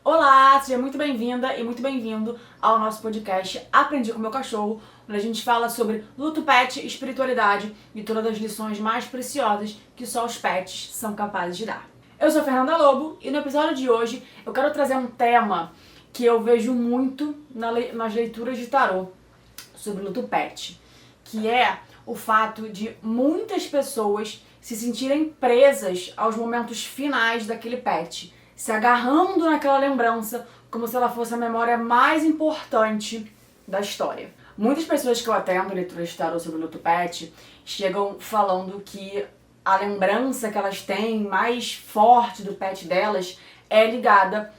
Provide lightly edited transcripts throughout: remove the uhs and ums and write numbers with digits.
Olá, seja muito bem-vinda e muito bem-vindo ao nosso podcast Aprendi com Meu Cachorro, onde a gente fala sobre luto pet, espiritualidade e todas as lições mais preciosas que só os pets são capazes de dar. Eu sou Fernanda Lobo e no episódio de hoje eu quero trazer um tema que eu vejo muito nas leituras de tarô sobre luto pet, que é o fato de muitas pessoas se sentirem presas aos momentos finais daquele pet, se agarrando naquela lembrança como se ela fosse a memória mais importante da história. Muitas pessoas que eu atendo, leituras de tarô sobre luto pet, chegam falando que a lembrança que elas têm mais forte do pet delas é ligada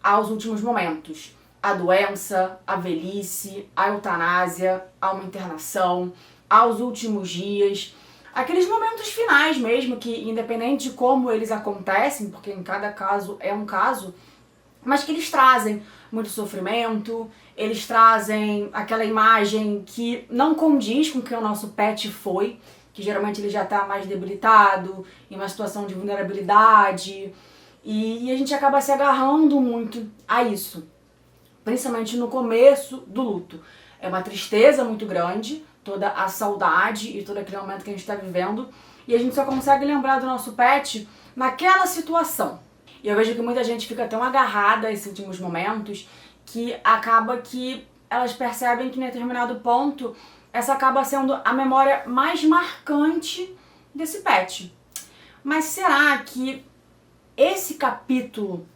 aos últimos momentos. A doença, a velhice, a eutanásia, a uma internação, aos últimos dias. Aqueles momentos finais mesmo, que independente de como eles acontecem, porque em cada caso é um caso, mas que eles trazem muito sofrimento, eles trazem aquela imagem que não condiz com o que o nosso pet foi, que geralmente ele já está mais debilitado, em uma situação de vulnerabilidade, e a gente acaba se agarrando muito a isso, principalmente no começo do luto. É uma tristeza muito grande, toda a saudade e todo aquele momento que a gente está vivendo, e a gente só consegue lembrar do nosso pet naquela situação. E eu vejo que muita gente fica tão agarrada a esses últimos momentos que acaba que elas percebem que em determinado ponto essa acaba sendo a memória mais marcante desse pet. Mas será que esse capítulo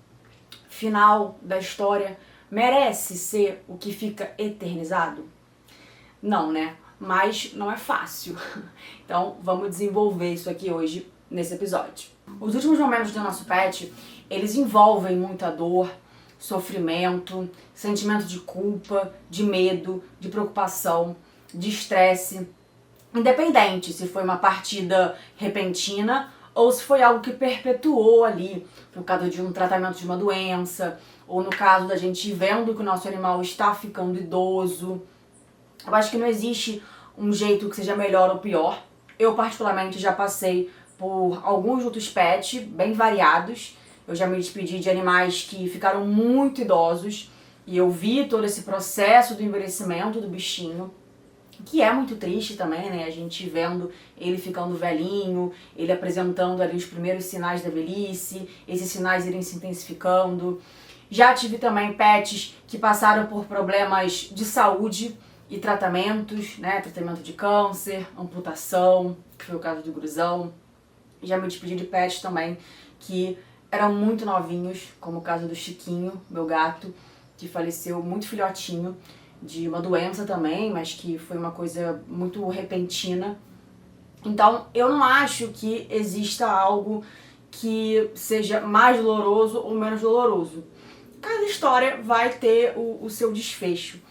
final da história merece ser o que fica eternizado? Não, né? Mas não é fácil. Então vamos desenvolver isso aqui hoje nesse episódio. Os últimos momentos do nosso pet, eles envolvem muita dor, sofrimento, sentimento de culpa, de medo, de preocupação, de estresse. Independente se foi uma partida repentina ou se foi algo que perpetuou ali, no caso de um tratamento de uma doença, ou no caso da gente vendo que o nosso animal está ficando idoso. Eu acho que não existe um jeito que seja melhor ou pior. Eu particularmente já passei por alguns lutos pet bem variados. Eu já me despedi de animais que ficaram muito idosos e eu vi todo esse processo do envelhecimento do bichinho, que é muito triste também, né? A gente vendo ele ficando velhinho, ele apresentando ali os primeiros sinais da velhice, esses sinais irem se intensificando. Já tive também pets que passaram por problemas de saúde e tratamentos, né? Tratamento de câncer, amputação, que foi o caso do Gruzão. Já me despedi de pets também que eram muito novinhos, como o caso do Chiquinho, meu gato, que faleceu muito filhotinho, de uma doença também, mas que foi uma coisa muito repentina. Então, eu não acho que exista algo que seja mais doloroso ou menos doloroso. Cada história vai ter o seu desfecho.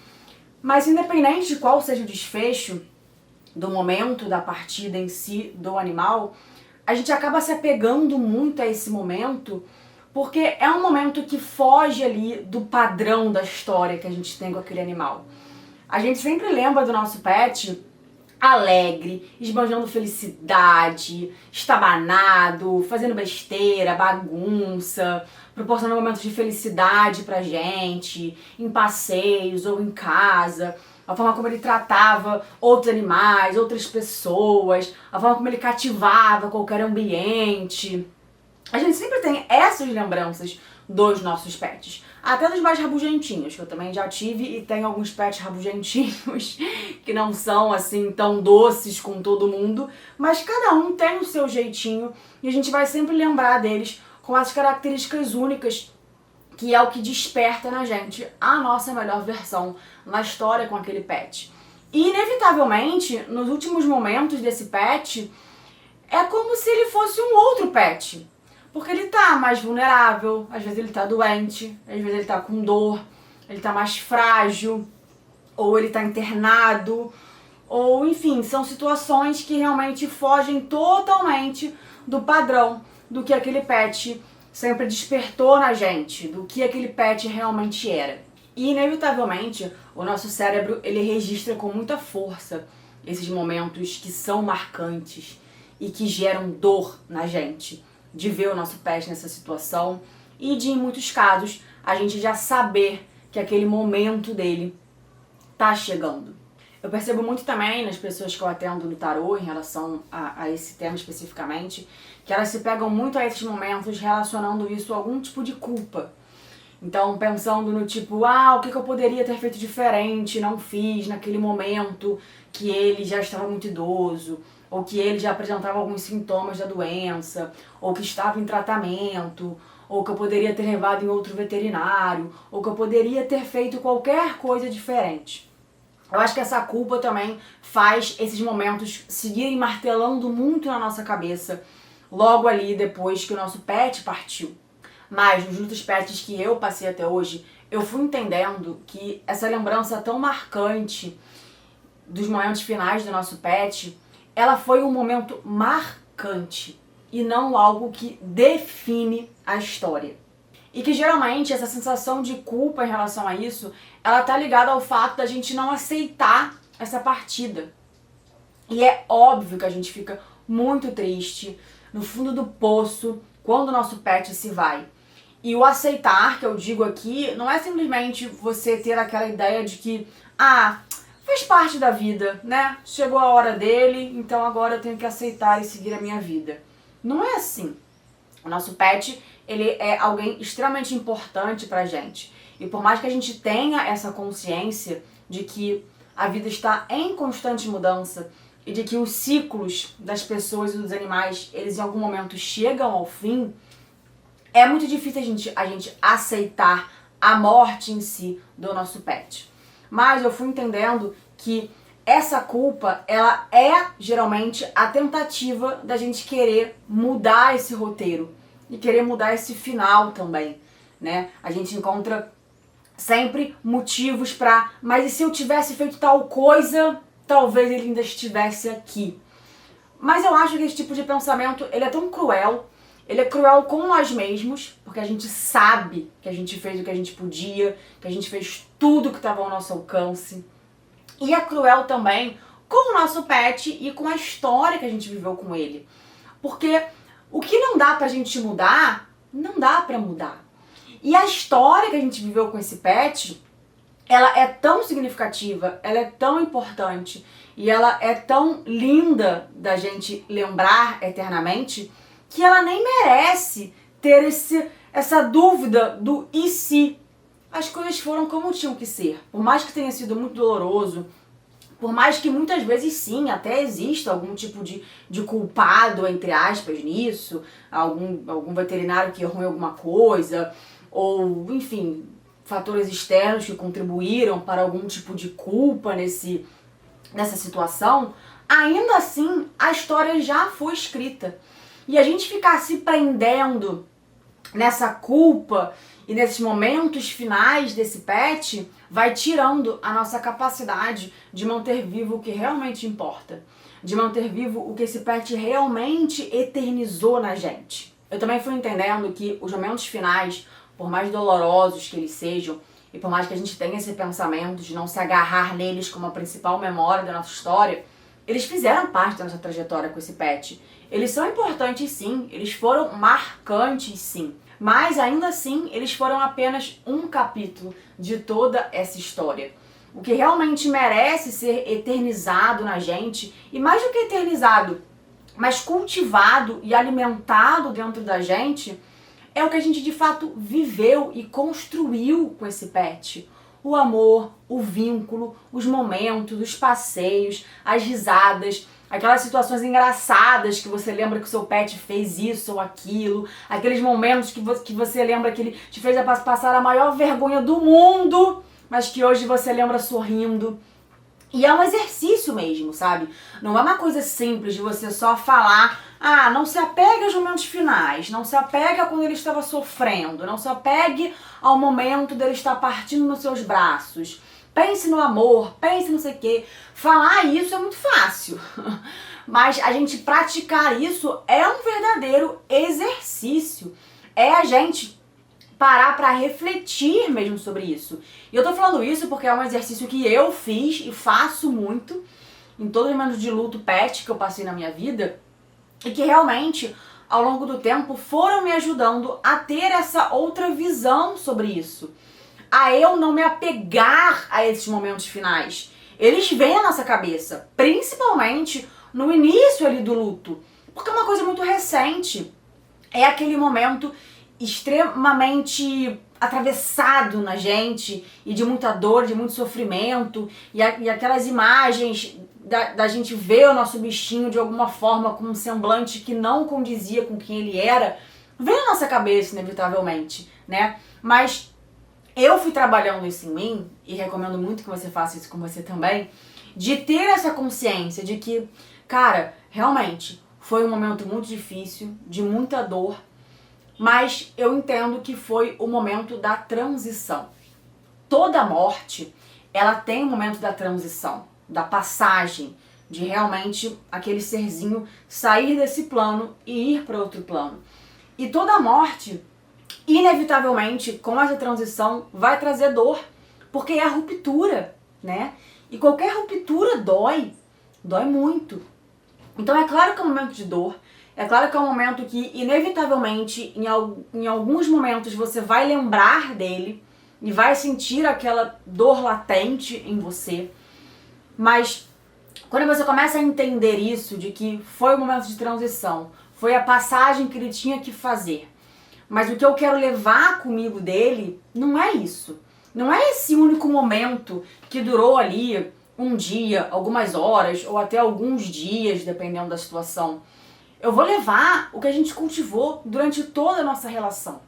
Mas independente de qual seja o desfecho do momento da partida em si do animal, a gente acaba se apegando muito a esse momento porque é um momento que foge ali do padrão da história que a gente tem com aquele animal. A gente sempre lembra do nosso pet alegre, esbanjando felicidade, estabanado, fazendo besteira, bagunça, proporcionando momentos de felicidade pra gente, em passeios ou em casa, a forma como ele tratava outros animais, outras pessoas, a forma como ele cativava qualquer ambiente. A gente sempre tem essas lembranças dos nossos pets. Até dos mais rabugentinhos, que eu também já tive e tenho alguns pets rabugentinhos que não são assim tão doces com todo mundo, mas cada um tem o seu jeitinho e a gente vai sempre lembrar deles com as características únicas, que é o que desperta na gente a nossa melhor versão na história com aquele pet. E inevitavelmente, nos últimos momentos desse pet, é como se ele fosse um outro pet. Porque ele tá mais vulnerável, às vezes ele tá doente, às vezes ele tá com dor, ele tá mais frágil, ou ele tá internado, ou enfim, são situações que realmente fogem totalmente do padrão do que aquele pet sempre despertou na gente, do que aquele pet realmente era. E inevitavelmente, o nosso cérebro, ele registra com muita força esses momentos que são marcantes e que geram dor na gente, de ver o nosso pet nessa situação e de, em muitos casos, a gente já saber que aquele momento dele tá chegando. Eu percebo muito também nas pessoas que eu atendo no tarô em relação a esse tema especificamente, que elas se pegam muito a esses momentos relacionando isso a algum tipo de culpa. Então, pensando no tipo, o que eu poderia ter feito diferente, não fiz naquele momento que ele já estava muito idoso, ou que ele já apresentava alguns sintomas da doença, ou que estava em tratamento, ou que eu poderia ter levado em outro veterinário, ou que eu poderia ter feito qualquer coisa diferente. Eu acho que essa culpa também faz esses momentos seguirem martelando muito na nossa cabeça, logo ali depois que o noso pet partiu. Mas nos lutos pets que eu passei até hoje, eu fui entendendo que essa lembrança tão marcante dos momentos finais do nosso pet, ela foi um momento marcante e não algo que define a história. E que geralmente essa sensação de culpa em relação a isso, ela tá ligada ao fato da gente não aceitar essa partida. E é óbvio que a gente fica muito triste, no fundo do poço, quando o nosso pet se vai. E o aceitar, que eu digo aqui, não é simplesmente você ter aquela ideia de que, faz parte da vida, né? Chegou a hora dele, então agora eu tenho que aceitar e seguir a minha vida. Não é assim. O nosso pet, ele é alguém extremamente importante pra gente. E por mais que a gente tenha essa consciência de que a vida está em constante mudança e de que os ciclos das pessoas e dos animais, eles em algum momento chegam ao fim, é muito difícil a gente aceitar a morte em si do nosso pet. Mas eu fui entendendo que essa culpa, ela é geralmente a tentativa da gente querer mudar esse roteiro e querer mudar esse final também, né? A gente encontra sempre motivos pra, mas e se eu tivesse feito tal coisa, talvez ele ainda estivesse aqui. Mas eu acho que esse tipo de pensamento, ele é tão cruel. Ele é cruel com nós mesmos, porque a gente sabe que a gente fez o que a gente podia, que a gente fez tudo que estava ao nosso alcance. E é cruel também com o nosso pet e com a história que a gente viveu com ele. Porque o que não dá pra gente mudar, não dá pra mudar. E a história que a gente viveu com esse pet, ela é tão significativa, ela é tão importante e ela é tão linda da gente lembrar eternamente, que ela nem merece ter essa dúvida do e se. As coisas foram como tinham que ser. Por mais que tenha sido muito doloroso, por mais que muitas vezes sim, até exista algum tipo de culpado, entre aspas, nisso, algum veterinário que errou em alguma coisa, ou, enfim, fatores externos que contribuíram para algum tipo de culpa nessa situação, ainda assim a história já foi escrita. E a gente ficar se prendendo nessa culpa e nesses momentos finais desse pet vai tirando a nossa capacidade de manter vivo o que realmente importa, de manter vivo o que esse pet realmente eternizou na gente. Eu também fui entendendo que os momentos finais, por mais dolorosos que eles sejam, e por mais que a gente tenha esse pensamento de não se agarrar neles como a principal memória da nossa história, eles fizeram parte da nossa trajetória com esse pet. Eles são importantes sim, eles foram marcantes sim, mas ainda assim eles foram apenas um capítulo de toda essa história. O que realmente merece ser eternizado na gente, e mais do que eternizado, mas cultivado e alimentado dentro da gente, é o que a gente de fato viveu e construiu com esse pet. O amor, o vínculo, os momentos, os passeios, as risadas, aquelas situações engraçadas que você lembra que o seu pet fez isso ou aquilo, aqueles momentos que você lembra que ele te fez passar a maior vergonha do mundo, mas que hoje você lembra sorrindo. E é um exercício mesmo, sabe? Não é uma coisa simples de você só falar, não se apegue aos momentos finais, não se apegue a quando ele estava sofrendo, não se apegue ao momento dele estar partindo nos seus braços. Pense no amor, pense não sei o quê. Falar isso é muito fácil, mas a gente praticar isso é um verdadeiro exercício. É a gente parar pra refletir mesmo sobre isso. E eu tô falando isso porque é um exercício que eu fiz e faço muito em todos os momentos de luto pet que eu passei na minha vida, e que realmente ao longo do tempo, foram me ajudando a ter essa outra visão sobre isso. A eu não me apegar a esses momentos finais. Eles vêm à nossa cabeça, principalmente no início ali do luto. Porque é uma coisa muito recente. É aquele momento extremamente atravessado na gente e de muita dor, de muito sofrimento e aquelas imagens da gente ver o nosso bichinho de alguma forma com um semblante que não condizia com quem ele era, vem na nossa cabeça inevitavelmente, né? Mas eu fui trabalhando isso em mim, e recomendo muito que você faça isso com você também, de ter essa consciência de que, cara, realmente foi um momento muito difícil, de muita dor, mas eu entendo que foi o momento da transição. Toda morte, ela tem um momento da transição, da passagem, de realmente aquele serzinho sair desse plano e ir para outro plano. E toda morte, inevitavelmente, com essa transição, vai trazer dor, porque é a ruptura, né? E qualquer ruptura dói muito. Então é claro que é um momento de dor, é claro que é um momento que, inevitavelmente, em alguns momentos você vai lembrar dele e vai sentir aquela dor latente em você. Mas quando você começa a entender isso, de que foi o momento de transição, foi a passagem que ele tinha que fazer, mas o que eu quero levar comigo dele não é isso. Não é esse único momento que durou ali um dia, algumas horas ou até alguns dias, dependendo da situação. Eu vou levar o que a gente cultivou durante toda a nossa relação,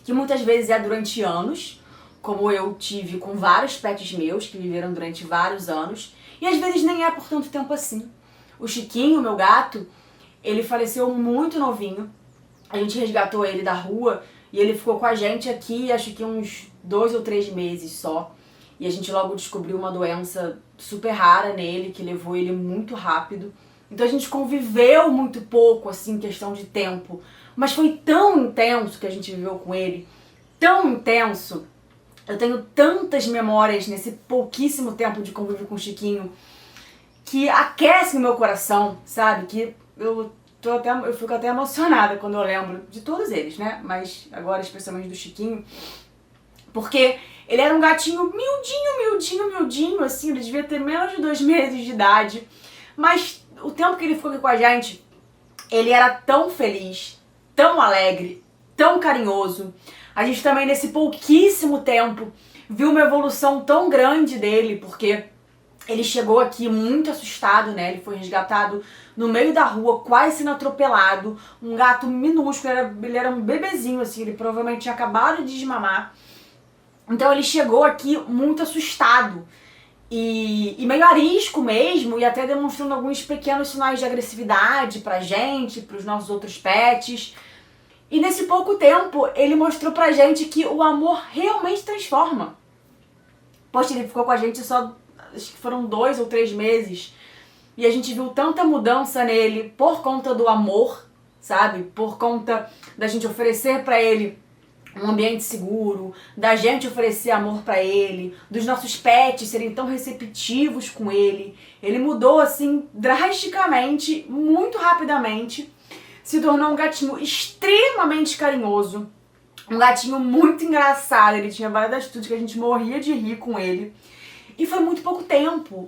que muitas vezes é durante anos, como eu tive com vários pets meus que viveram durante vários anos, e às vezes nem é por tanto tempo assim. O Chiquinho, meu gato, ele faleceu muito novinho, a gente resgatou ele da rua e ele ficou com a gente aqui, acho que uns 2 ou 3 meses só, e a gente logo descobriu uma doença super rara nele, que levou ele muito rápido. Então a gente conviveu muito pouco, assim, questão de tempo. Mas foi tão intenso que a gente viveu com ele, tão intenso. Eu tenho tantas memórias nesse pouquíssimo tempo de convívio com o Chiquinho que aquece o meu coração, sabe? Que eu fico até emocionada quando eu lembro de todos eles, né? Mas agora especialmente do Chiquinho. Porque ele era um gatinho miudinho, assim, ele devia ter menos de 2 meses de idade. Mas o tempo que ele ficou aqui com a gente, ele era tão feliz, tão alegre, tão carinhoso. A gente também, nesse pouquíssimo tempo, viu uma evolução tão grande dele, porque ele chegou aqui muito assustado, né? Ele foi resgatado no meio da rua, quase sendo atropelado. Um gato minúsculo, ele era um bebezinho, assim, ele provavelmente tinha acabado de desmamar. Então ele chegou aqui muito assustado. E meio arisco mesmo, e até demonstrando alguns pequenos sinais de agressividade pra gente, pros nossos outros pets. E nesse pouco tempo, ele mostrou pra gente que o amor realmente transforma. Poxa, ele ficou com a gente só, acho que foram 2 ou 3 meses, e a gente viu tanta mudança nele por conta do amor, sabe? Por conta da gente oferecer pra ele um ambiente seguro, da gente oferecer amor pra ele, dos nossos pets serem tão receptivos com ele. Ele mudou assim drasticamente, muito rapidamente, se tornou um gatinho extremamente carinhoso, um gatinho muito engraçado. Ele tinha várias atitudes que a gente morria de rir com ele. E foi muito pouco tempo,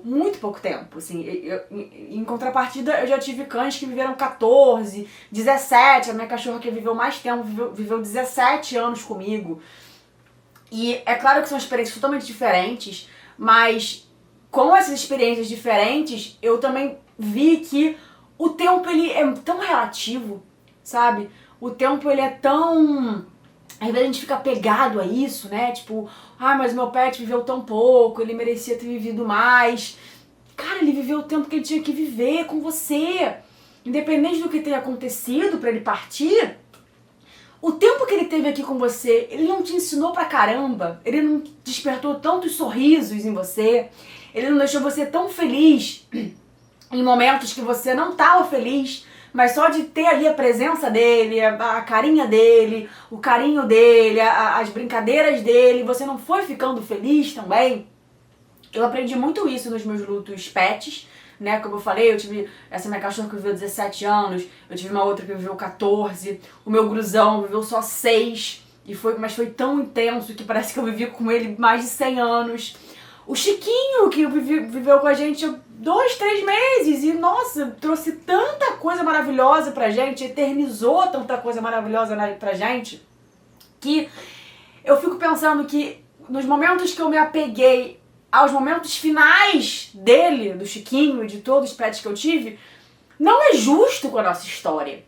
assim. Em contrapartida, eu já tive cães que viveram 14, 17, a minha cachorra que viveu mais tempo, viveu 17 anos comigo. E é claro que são experiências totalmente diferentes, mas com essas experiências diferentes, eu também vi que o tempo, ele é tão relativo, sabe? O tempo, ele é tão... Às vezes a gente fica apegado a isso, né? Tipo, mas meu pet viveu tão pouco, ele merecia ter vivido mais. Cara, ele viveu o tempo que ele tinha que viver com você. Independente do que tenha acontecido pra ele partir, o tempo que ele teve aqui com você, ele não te ensinou pra caramba, ele não despertou tantos sorrisos em você, ele não deixou você tão feliz em momentos que você não estava feliz, mas só de ter ali a presença dele, a carinha dele, o carinho dele, as brincadeiras dele, você não foi ficando feliz também? Eu aprendi muito isso nos meus lutos pets, né? Como eu falei, eu tive essa minha cachorra que viveu 17 anos, eu tive uma outra que viveu 14, o meu gruzão viveu só 6, mas foi tão intenso que parece que eu vivi com ele mais de 100 anos. O Chiquinho, que viveu com a gente 2, 3 meses e, nossa, trouxe tanta coisa maravilhosa pra gente, eternizou tanta coisa maravilhosa pra gente, que eu fico pensando que nos momentos que eu me apeguei aos momentos finais dele, do Chiquinho e de todos os pets que eu tive, não é justo com a nossa história,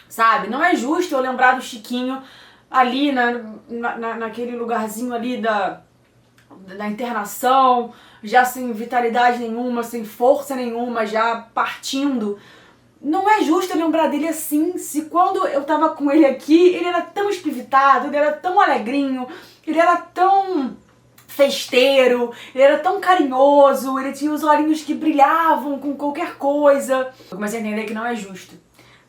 sabe? Não é justo eu lembrar do Chiquinho ali naquele lugarzinho ali da internação, já sem vitalidade nenhuma, sem força nenhuma, já partindo. Não é justo eu lembrar dele assim, se quando eu tava com ele aqui, ele era tão espivitado, ele era tão alegrinho, ele era tão festeiro, ele era tão carinhoso, ele tinha os olhinhos que brilhavam com qualquer coisa. Eu comecei a entender que não é justo.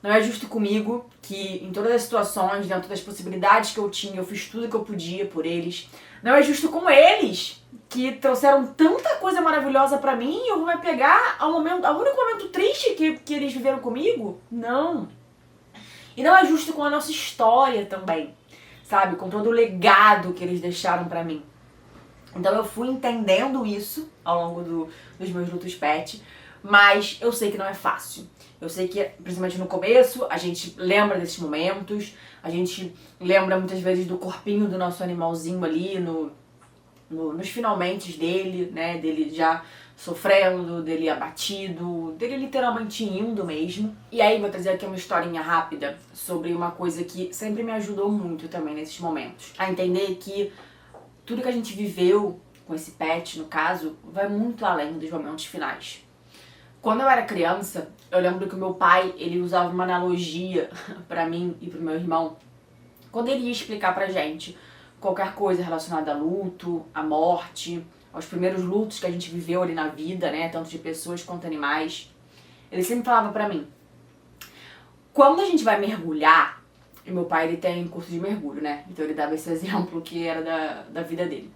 Não é justo comigo, que em todas as situações, dentro das possibilidades que eu tinha, eu fiz tudo que eu podia por eles. Não é justo com eles, que trouxeram tanta coisa maravilhosa pra mim e eu vou me pegar ao único momento triste que eles viveram comigo? Não. E não é justo com a nossa história também, sabe? Com todo o legado que eles deixaram pra mim. Então eu fui entendendo isso ao longo dos meus lutos pet, mas eu sei que não é fácil. Eu sei que, principalmente no começo, a gente lembra desses momentos, a gente lembra muitas vezes do corpinho do nosso animalzinho ali, nos finalmente dele, né, dele já sofrendo, dele abatido, dele literalmente indo mesmo. E aí vou trazer aqui uma historinha rápida sobre uma coisa que sempre me ajudou muito também nesses momentos. A entender que tudo que a gente viveu com esse pet, no caso, vai muito além dos momentos finais. Quando eu era criança, eu lembro que o meu pai, ele usava uma analogia pra mim e pro meu irmão, quando ele ia explicar pra gente qualquer coisa relacionada a luto, a morte, aos primeiros lutos que a gente viveu ali na vida, né, tanto de pessoas quanto animais. Ele sempre falava pra mim, quando a gente vai mergulhar, e meu pai, ele tem curso de mergulho, né, então ele dava esse exemplo que era da vida dele.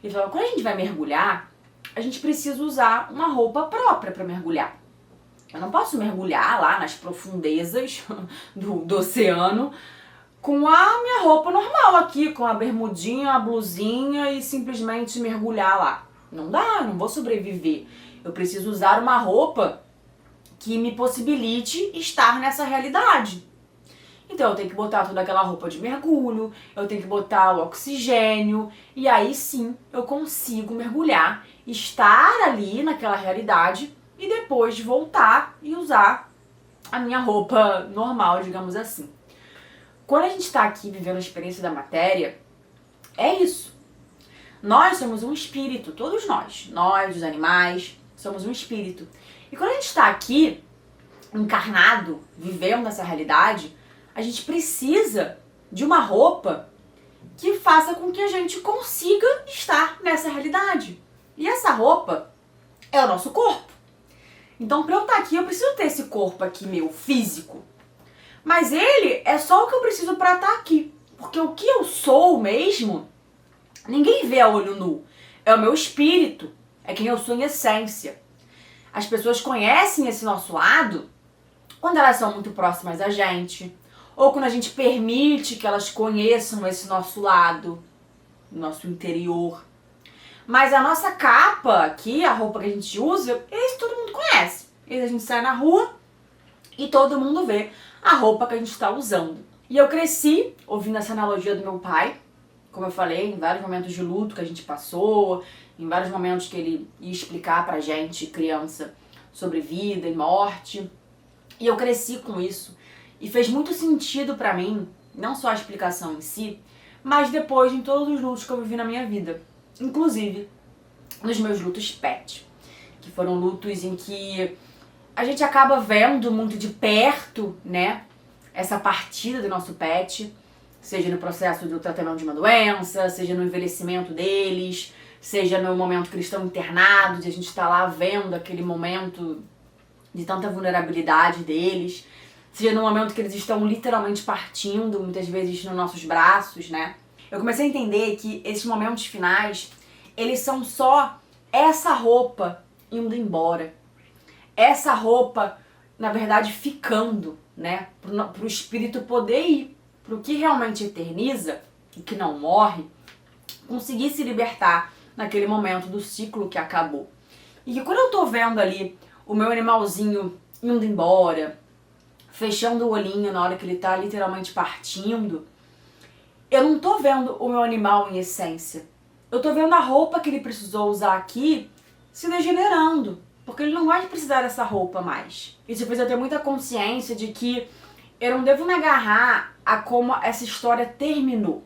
Ele falava, quando a gente vai mergulhar, a gente precisa usar uma roupa própria pra mergulhar. Eu não posso mergulhar lá nas profundezas do oceano com a minha roupa normal aqui, com a bermudinha, a blusinha e simplesmente mergulhar lá. Não dá, não vou sobreviver. Eu preciso usar uma roupa que me possibilite estar nessa realidade. Então eu tenho que botar toda aquela roupa de mergulho, eu tenho que botar o oxigênio, e aí sim eu consigo mergulhar, estar ali naquela realidade e depois voltar e usar a minha roupa normal, digamos assim. Quando a gente está aqui vivendo a experiência da matéria, é isso. Nós somos um espírito, todos nós, os animais, somos um espírito. E quando a gente está aqui, encarnado, vivendo essa realidade, a gente precisa de uma roupa que faça com que a gente consiga estar nessa realidade. E essa roupa é o nosso corpo. Então, para eu estar aqui, eu preciso ter esse corpo aqui meu, físico. Mas ele é só o que eu preciso para estar aqui. Porque o que eu sou mesmo, ninguém vê a olho nu. É o meu espírito, é quem eu sou em essência. As pessoas conhecem esse nosso lado quando elas são muito próximas a gente, ou quando a gente permite que elas conheçam esse nosso lado, nosso interior. Mas a nossa capa aqui, a roupa que a gente usa, esse todo mundo conhece. Esse a gente sai na rua e todo mundo vê a roupa que a gente está usando. E eu cresci ouvindo essa analogia do meu pai, como eu falei, em vários momentos de luto que a gente passou, em vários momentos que ele ia explicar pra gente, criança, sobre vida e morte. E eu cresci com isso. E fez muito sentido pra mim, não só a explicação em si, mas depois em todos os lutos que eu vivi na minha vida. Inclusive nos meus lutos pet, que foram lutos em que a gente acaba vendo muito de perto, né, essa partida do nosso pet, seja no processo do tratamento de uma doença, seja no envelhecimento deles, seja no momento que eles estão internados e a gente está lá vendo aquele momento de tanta vulnerabilidade deles, seja no momento que eles estão literalmente partindo, muitas vezes nos nossos braços, né? Eu comecei a entender que esses momentos finais, eles são só essa roupa indo embora. essa roupa, na verdade, ficando, né? Pro espírito poder ir pro que realmente eterniza, o que não morre, conseguir se libertar naquele momento do ciclo que acabou. E que quando eu tô vendo ali o meu animalzinho indo embora, fechando o olhinho na hora que ele tá literalmente partindo, eu não tô vendo o meu animal em essência. Eu tô vendo a roupa que ele precisou usar aqui se degenerando, porque ele não vai precisar dessa roupa mais. Isso fez eu ter muita consciência de que eu não devo me agarrar a como essa história terminou,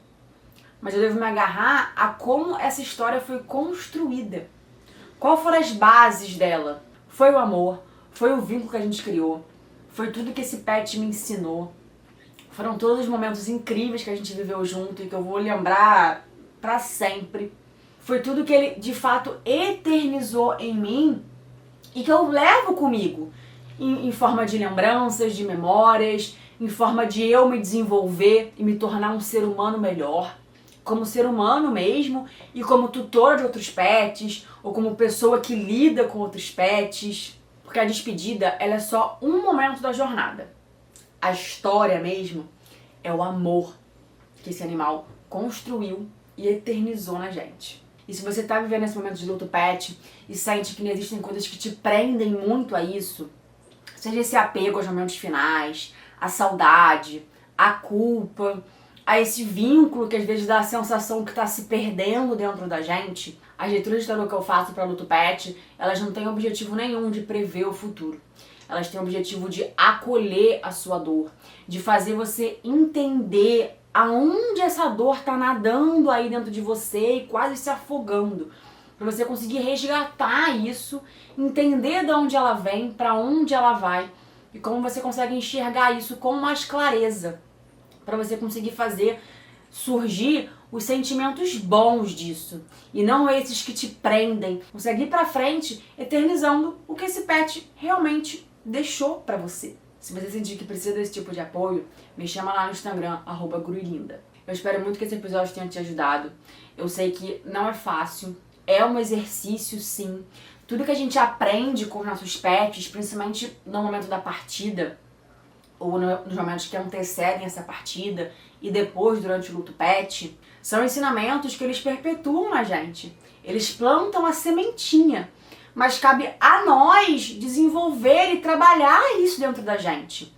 mas eu devo me agarrar a como essa história foi construída. Qual foram as bases dela? Foi o amor, foi o vínculo que a gente criou, foi tudo que esse pet me ensinou. Foram todos os momentos incríveis que a gente viveu junto e que eu vou lembrar pra sempre. Foi tudo que ele, de fato, eternizou em mim e que eu levo comigo em forma de lembranças, de memórias, em forma de eu me desenvolver e me tornar um ser humano melhor, como ser humano mesmo e como tutora de outros pets ou como pessoa que lida com outros pets, porque a despedida, ela é só um momento da jornada. A história mesmo é o amor que esse animal construiu e eternizou na gente. E se você tá vivendo esse momento de luto pet e sente que não existem coisas que te prendem muito a isso, seja esse apego aos momentos finais, a saudade, a culpa, a esse vínculo que às vezes dá a sensação que tá se perdendo dentro da gente, as leituras de tarô que eu faço para luto pet, elas não têm objetivo nenhum de prever o futuro. Elas têm o objetivo de acolher a sua dor, de fazer você entender aonde essa dor tá nadando aí dentro de você e quase se afogando. Para você conseguir resgatar isso, entender de onde ela vem, para onde ela vai e como você consegue enxergar isso com mais clareza. Para você conseguir fazer surgir os sentimentos bons disso e não esses que te prendem. Consegue ir pra frente eternizando o que esse pet realmente deixou pra você. Se você sentir que precisa desse tipo de apoio, me chama lá no Instagram, @gurulinda. Eu espero muito que esse episódio tenha te ajudado. Eu sei que não é fácil, é um exercício sim. Tudo que a gente aprende com os nossos pets, principalmente no momento da partida, ou nos momentos que antecedem essa partida e depois durante o luto pet, são ensinamentos que eles perpetuam na gente. Eles plantam a sementinha, mas cabe a nós desenvolver e trabalhar isso dentro da gente.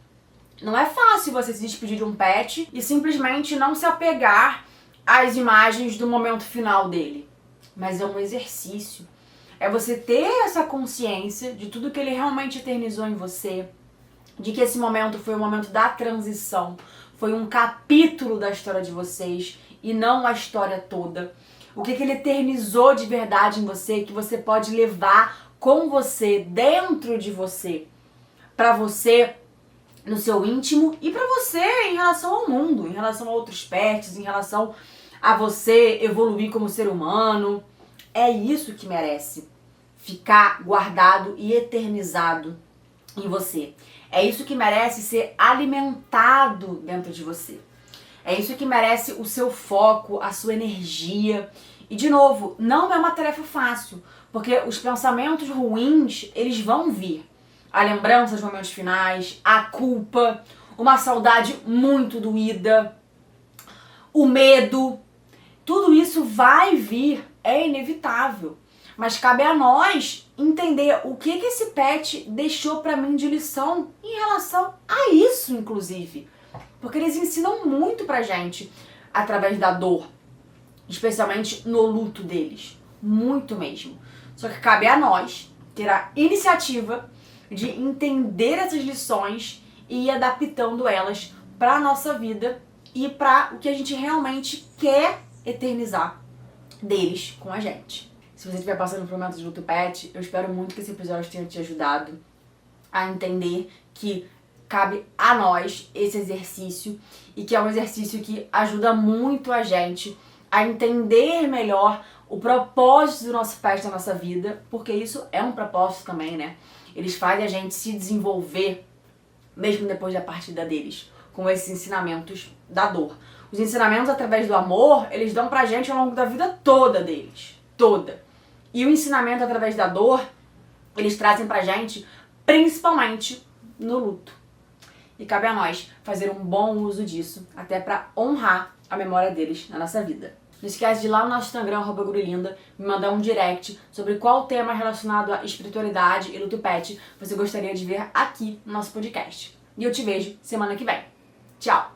Não é fácil você se despedir de um pet e simplesmente não se apegar às imagens do momento final dele. Mas é um exercício. É você ter essa consciência de tudo que ele realmente eternizou em você, de que esse momento foi o momento da transição, foi um capítulo da história de vocês e não a história toda. O que ele eternizou de verdade em você, que você pode levar com você, dentro de você, pra você no seu íntimo e pra você em relação ao mundo, em relação a outros pets, em relação a você evoluir como ser humano. É isso que merece ficar guardado e eternizado em você. É isso que merece ser alimentado dentro de você. É isso que merece o seu foco, a sua energia. E, de novo, não é uma tarefa fácil, porque os pensamentos ruins, eles vão vir. A lembrança dos momentos finais, a culpa, uma saudade muito doída, o medo. Tudo isso vai vir, é inevitável. Mas cabe a nós entender o que esse pet deixou pra mim de lição em relação a isso, inclusive. Porque eles ensinam muito pra gente através da dor, especialmente no luto deles. Muito mesmo. Só que cabe a nós ter a iniciativa de entender essas lições e ir adaptando elas pra nossa vida e pra o que a gente realmente quer eternizar deles com a gente. Se você estiver passando por um momento de luto pet, eu espero muito que esse episódio tenha te ajudado a entender que cabe a nós esse exercício e que é um exercício que ajuda muito a gente a entender melhor o propósito do nosso pet na nossa vida, porque isso é um propósito também, né? Eles fazem a gente se desenvolver mesmo depois da partida deles, com esses ensinamentos da dor. Os ensinamentos através do amor, eles dão pra gente ao longo da vida toda deles, toda. E o ensinamento através da dor, eles trazem pra gente principalmente no luto. E cabe a nós fazer um bom uso disso, até para honrar a memória deles na nossa vida. Não esquece de ir lá no nosso Instagram, @gurulinda, me mandar um direct sobre qual tema relacionado à espiritualidade e luto pet você gostaria de ver aqui no nosso podcast. E eu te vejo semana que vem. Tchau!